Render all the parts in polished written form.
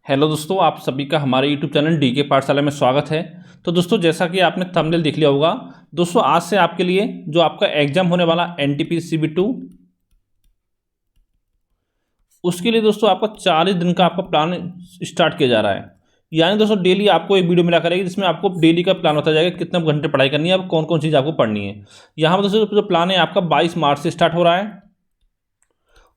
Hello दोस्तों, आप सभी का हमारे यूट्यूब चैनल डीके पाठशाला में स्वागत है। तो दोस्तों, जैसा कि आपने थंबनेल देख लिया होगा, दोस्तों आज से आपके लिए जो आपका एग्जाम होने वाला एनटीपीसी CB2, उसके लिए दोस्तों आपका 40 दिन का आपका प्लान स्टार्ट किया जा रहा है। यानी दोस्तों डेली आपको एक वीडियो मिला करेगी जिसमें आपको डेली का प्लान होता जाएगा, कितने घंटे पढ़ाई करनी है, अब कौन कौन चीज़ आपको पढ़नी है। यहाँ पर दोस्तों जो प्लान है आपका 22 मार्च से स्टार्ट हो रहा है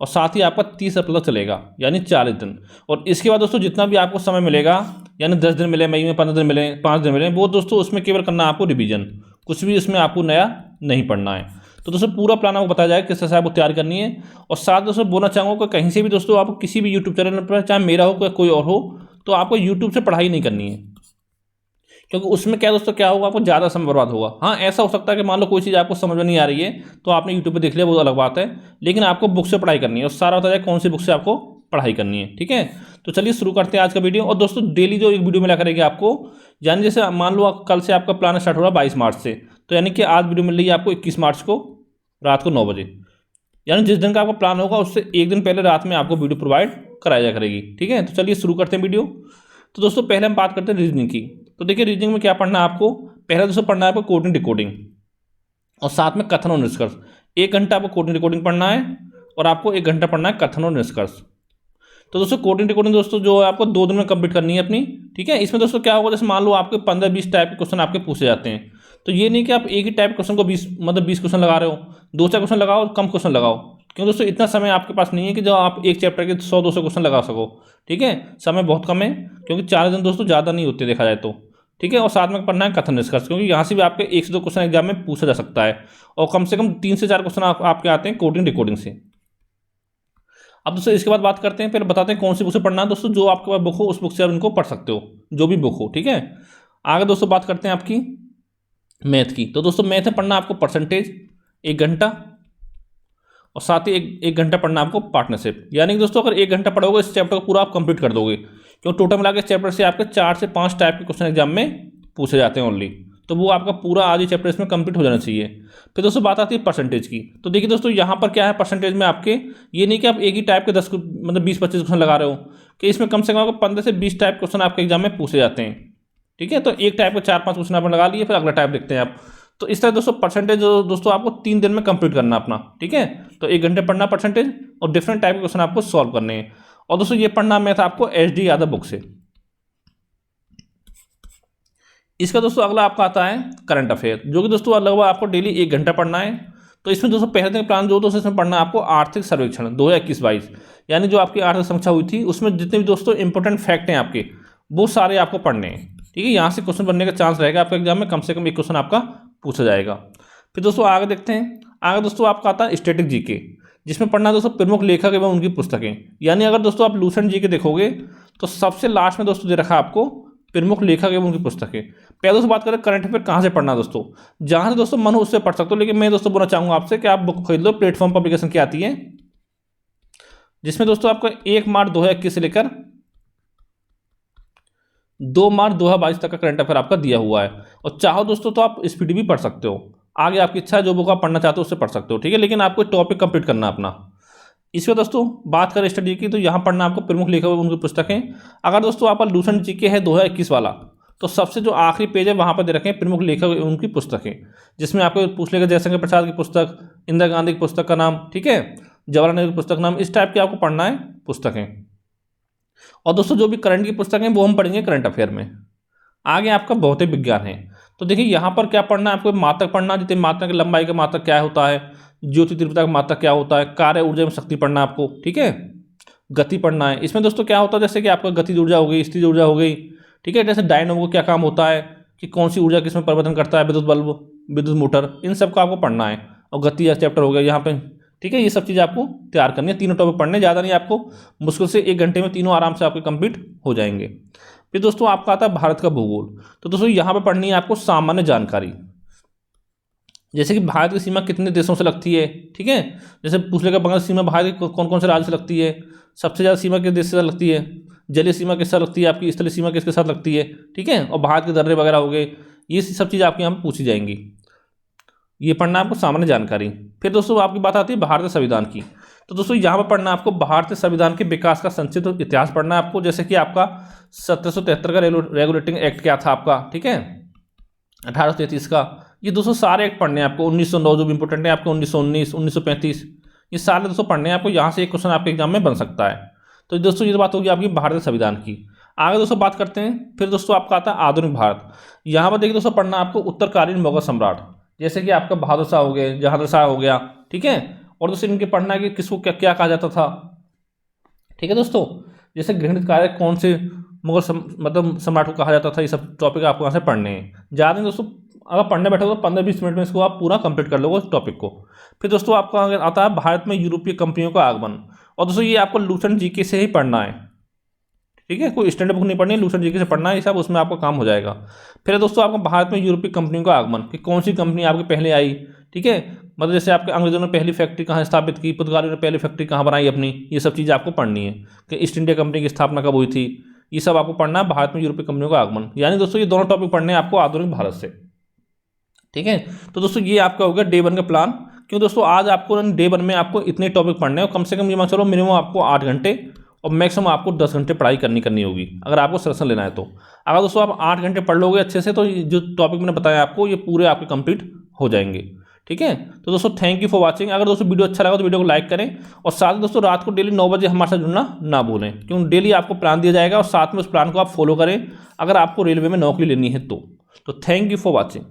और साथ ही आपका 30 अप्रैल तक चलेगा, यानी 40 दिन। और इसके बाद दोस्तों जितना भी आपको समय मिलेगा, यानी 10 दिन मिले मई में, 15 दिन मिले, 5 दिन मिले, वो दोस्तों उसमें केवल करना है आपको रिवीजन, कुछ भी उसमें आपको नया नहीं पढ़ना है। तो दोस्तों पूरा प्लान आपको बताया जाएगा किस तरह से आपको तैयार करनी है। और साथ दोस्तों बोलना चाहूँगा कि कहीं से भी दोस्तों आपको किसी भी यूट्यूब चैनल पर, चाहे मेरा हो कोई और हो, तो आपको यूट्यूब से पढ़ाई नहीं करनी है, क्योंकि उसमें क्या दोस्तों क्या होगा, आपको ज़्यादा समय बर्बाद होगा। हाँ, ऐसा हो सकता है कि मान लो कोई चीज़ आपको समझ में नहीं आ रही है तो आपने यूट्यूब पे देख लिया, वो अलग बात है, लेकिन आपको बुक से पढ़ाई करनी है और सारा बताया जाए कौन सी बुक से आपको पढ़ाई करनी है। ठीक है, तो चलिए शुरू करते हैं आज का वीडियो। और दोस्तों डेली जो एक वीडियो मिला करेगी आपको, यानी जैसे मान लो कल से आपका प्लान स्टार्ट हो रहा है 22 मार्च से, तो यानी कि आज वीडियो मिल रही है आपको 21 मार्च को रात को 9 बजे। यानी जिस दिन का आपका प्लान होगा उससे एक दिन पहले रात में आपको वीडियो प्रोवाइड कराया जा करेगी। ठीक है, तो चलिए शुरू करते हैं वीडियो। तो दोस्तों पहले हम बात करते हैं रीजनिंग की। तो देखिए रीजनिंग में क्या पढ़ना है आपको, पहले दोस्तों पढ़ना है आपको कोडिंग डिकोडिंग और साथ में कथन और निष्कर्ष। 1 घंटा आपको कोडिंग डिकोडिंग पढ़ना है और आपको 1 घंटा पढ़ना है कथन और निष्कर्ष। तो दोस्तों कोडिंग डिकोडिंग दोस्तों जो है आपको 2 दिन में कंप्लीट करनी है अपनी। ठीक है, इसमें दोस्तों क्या होगा, जैसे मान लो आपके 15-20 टाइप के क्वेश्चन आपके पूछे जाते हैं, तो ये नहीं कि आप एक ही टाइप क्वेश्चन को 20 क्वेश्चन लगा रहे हो, 2-4 क्वेश्चन लगाओ, कम क्वेश्चन लगाओ, क्योंकि दोस्तों इतना समय आपके पास नहीं है कि जो आप एक चैप्टर के 100-200 क्वेश्चन लगा सको। ठीक है, समय बहुत कम है, क्योंकि 4 दिन दोस्तों ज़्यादा नहीं होते देखा जाए तो। ठीक है, और साथ में पढ़ना है कथन निष्कर्ष, क्योंकि यहाँ से भी आपके 1 से 2 क्वेश्चन एग्जाम में पूछा जा सकता है और कम से कम 3 से 4 क्वेश्चन आपके आते हैं कोडिंग डिकोडिंग से। अब दोस्तों इसके बाद बात करते हैं, फिर बताते हैं कौन सी बुक से पढ़ना है। दोस्तों जो आपके पास बुक हो उस बुक से आप इनको पढ़ सकते हो, जो भी बुक हो। ठीक है, आगे दोस्तों बात करते हैं आपकी मैथ की। तो दोस्तों मैथ में पढ़ना आपको परसेंटेज 1 घंटा और साथ ही एक घंटा पढ़ना आपको पार्टनरशिप। यानी कि दोस्तों अगर 1 घंटा पढ़ोगे इस चैप्टर को पूरा आप कंप्लीट कर दोगे, क्योंकि टोटल मिला के इस चैप्टर से आपके 4 से 5 टाइप के क्वेश्चन एग्जाम में पूछे जाते हैं ओनली, तो वो आपका पूरा आधी चैप्टर इसमें कंप्लीट हो जाना चाहिए। फिर दोस्तों बात आती है परसेंटेज की। तो देखिए दोस्तों यहाँ पर क्या है, परसेंटेज में आपके ये नहीं कि आप एक ही टाइप के 20-25 क्वेश्चन लगा रहे हो, कि इसमें कम से कम आपको 15 से 20 टाइप क्वेश्चन आपके एग्जाम में पूछे जाते हैं। ठीक है, तो एक टाइप के 4-5 क्वेश्चन आपने लगा लिए, फिर अगला टाइप देखते हैं आप। तो इस तरह दोस्तों परसेंटेज दोस्तों आपको 3 दिन में कंप्लीट करना अपना। ठीक है, तो 1 घंटे पढ़ना परसेंटेज और डिफरेंट टाइप के क्वेश्चन आपको सॉल्व करने हैं। और दोस्तों ये पढ़ना मैथ आपको HD यादव बुक से। इसका दोस्तों अगला आपका आता है करंट अफेयर, जो कि दोस्तों लगभग आपको डेली 1 घंटा पढ़ना है। तो इसमें दोस्तों पहले दिन प्लान जो दोस्तों इसमें पढ़ना है आपको आर्थिक सर्वेक्षण 2021-22, यानी जो आपकी आर्थिक समीक्षा हुई थी उसमें जितने भी दोस्तों इंपॉर्टेंट फैक्ट हैं आपके, वो सारे आपको पढ़ने हैं। ठीक है, यहाँ से क्वेश्चन बनने का चांस रहेगा आपके एग्जाम में, कम से कम 1 क्वेश्चन आपका पूछा जाएगा। फिर दोस्तों आगे देखते हैं, आगे दोस्तों आपका आता है स्टैटिक जीके, जिसमें पढ़ना है दोस्तों प्रमुख लेखक एवं उनकी पुस्तकें। यानी अगर दोस्तों आप लूसेंट जीके देखोगे तो सबसे लास्ट में दोस्तों दे रखा है आपको प्रमुख लेखक एवं उनकी पुस्तकें। पहले दोस्तों बात करें करंट अफेयर कहाँ से पढ़ना दोस्तों, जहाँ से दोस्तों मन हो उससे पढ़ सकते हो, लेकिन मैं दोस्तों बोलना चाहूँगा आपसे कि आप बुक खरीद लो, प्लेटफॉर्म पब्लिकेशन की आती है, जिसमें दोस्तों आपको 1 मार्च 2021 से लेकर 2 मार्च 2022 तक का करंट अफेयर आपका दिया हुआ है। और चाहो दोस्तों तो आप स्पीड भी पढ़ सकते हो, आगे आपकी इच्छा है, जो बुक आप पढ़ना चाहते हो उससे पढ़ सकते हो। ठीक है, लेकिन आपको टॉपिक कंप्लीट करना अपना। इसमें दोस्तों बात करें स्टडी की, तो यहाँ पढ़ना आपको प्रमुख लेखक उनकी पुस्तकें। अगर दोस्तों आपका लूसेंट जीके है 2021 वाला, तो सबसे जो आखिरी पेज है वहाँ पर दे रखे हैं प्रमुख लेखक उनकी पुस्तकें, जिसमें आपको पूछ लेगा जयशंकर प्रसाद की पुस्तक, इंदिरा गांधी की पुस्तक का नाम, ठीक है, जवाहरलाल नेहरू की पुस्तक नाम, इस टाइप की आपको पढ़ना है पुस्तकें। और दोस्तों जो भी करंट की पुस्तकें वो हम पढ़ेंगे करंट अफेयर में। आगे आपका भौतिक विज्ञान है। तो देखिए यहाँ पर क्या पढ़ना है आपको, मात्रक पढ़ना, जितने मात्रक की लंबाई का मात्रक क्या होता है, ज्योति तीव्रता का मात्रक क्या होता है, कार्य ऊर्जा में शक्ति पढ़ना आपको। ठीक है, गति पढ़ना है। इसमें दोस्तों क्या होता है, जैसे कि आपका गतिज ऊर्जा हो गई, स्थिर ऊर्जा हो गई। ठीक है, जैसे डायनोमो क्या काम होता है, कि कौन सी ऊर्जा किसमें परिवर्तन करता है, विद्युत बल्ब, विद्युत मोटर, इन सब का आपको पढ़ना है। और गति या चैप्टर हो गया यहाँ पे। ठीक है, ये सब चीज़ें आपको तैयार करनी है, तीनों टॉपिक पढ़ने, ज़्यादा नहीं, आपको मुश्किल से 1 घंटे में तीनों आराम से आपके कंप्लीट हो जाएंगे। फिर दोस्तों आपका आता है भारत का भूगोल। तो दोस्तों यहाँ पे पढ़नी है आपको सामान्य जानकारी, जैसे कि भारत की सीमा कितने देशों से लगती है। ठीक है, जैसे पूछ लेगा बंगाल सीमा भारत के कौन कौन से राज्य से लगती है, सबसे ज़्यादा सीमा किस देश से लगती है, जलीय सीमा किससे लगती है, आपकी स्थलीय सीमा किसके साथ लगती है। ठीक है, और भारत के दर्रे वगैरह हो गए, ये सब चीज़ें आपके यहाँ पर पूछी जाएंगी। ये पढ़ना है आपको सामान्य जानकारी। फिर दोस्तों आपकी बात आती है भारतीय संविधान की। तो दोस्तों यहाँ पर पढ़ना है आपको भारतीय संविधान के विकास का संक्षिप्त इतिहास पढ़ना है आपको, जैसे कि आपका 1773 का रेगुलेटिंग एक्ट क्या था आपका, ठीक है, 1833 का, ये दोस्तों सारे एक्ट पढ़ने हैं आपको। 1909 जो भी इंपॉर्टेंट है आपको, 1919, 1935, ये सारे दोस्तों पढ़ने हैं आपको। यहाँ से एक क्वेश्चन आपके एग्जाम में बन सकता है। तो दोस्तों ये बात होगी आपकी भारतीय संविधान की। आगे दोस्तों बात करते हैं, फिर दोस्तों आपका आता है आधुनिक भारत। यहाँ पर देखिए दोस्तों पढ़ना आपको उत्तरकालीन मुगल सम्राट, जैसे कि आपका बहादुर शाह हो गए, जहांगीर शाह हो गया, ठीक है। और दोस्तों इनके पढ़ना है कि किसको क्या क्या कहा जाता था, ठीक है दोस्तों, जैसे गृहिणी कार्य कौन से मुगल मतलब सम्राट को कहा जाता था, ये सब टॉपिक आपको यहाँ से पढ़ने हैं। ज़्यादा नहीं दोस्तों, अगर पढ़ने बैठे तो 15-20 मिनट में इसको आप पूरा कंप्लीट कर लोगे उस टॉपिक को। फिर दोस्तों आपका आता है भारत में यूरोपीय कंपनियों का आगमन, और दोस्तों ये आपको लूसेंट जीके से ही पढ़ना है, ठीक है, कोई स्टैंडर्ड बुक नहीं पढ़नी है, लूसेंट जीके से पढ़ना है, ये सब उसमें आपका काम हो जाएगा। फिर दोस्तों आपको भारत में यूरोपीय कंपनियों का आगमन, कि कौन सी कंपनी आपके पहले आई, ठीक है, मतलब जैसे आपके अंग्रेजों ने पहली फैक्ट्री कहाँ स्थापित की, पुर्तगालियों ने पहली फैक्ट्री कहाँ बनाई अपनी, ये सब चीज़ें आपको पढ़नी है, कि ईस्ट इंडिया कंपनी की स्थापना कब हुई थी, ये सब आपको पढ़ना है, भारत में यूरोपीय कंपनियों का आगमन। यानी दोस्तों ये दोनों टॉपिक पढ़ने हैं आपको आधुनिक भारत से, ठीक है। तो दोस्तों ये आपका हो गया डे 1 का प्लान। क्यों दोस्तों, आज आपको डे 1 में आपको इतने टॉपिक पढ़ने हैं, और कम से कम ये मान चलो मिनिमम आपको 8 घंटे और मैक्सिमम आपको 10 घंटे पढ़ाई करनी होगी, अगर आपको सिलेक्शन लेना है तो। अगर दोस्तों आप 8 घंटे पढ़ लोगे अच्छे से, तो जो टॉपिक मैंने बताया आपको ये पूरे आपके कंप्लीट हो जाएंगे, ठीक है। तो दोस्तों थैंक यू फॉर वाचिंग। अगर दोस्तों वीडियो अच्छा लगा तो वीडियो को लाइक करें, और साथ ही दोस्तों रात को डेली 9 बजे हमारे साथ जुड़ना ना भूलें, क्योंकि डेली आपको प्लान दिया जाएगा, और साथ में उस प्लान को आप फॉलो करें अगर आपको रेलवे में नौकरी लेनी है तो थैंक यू फॉर वॉचिंग।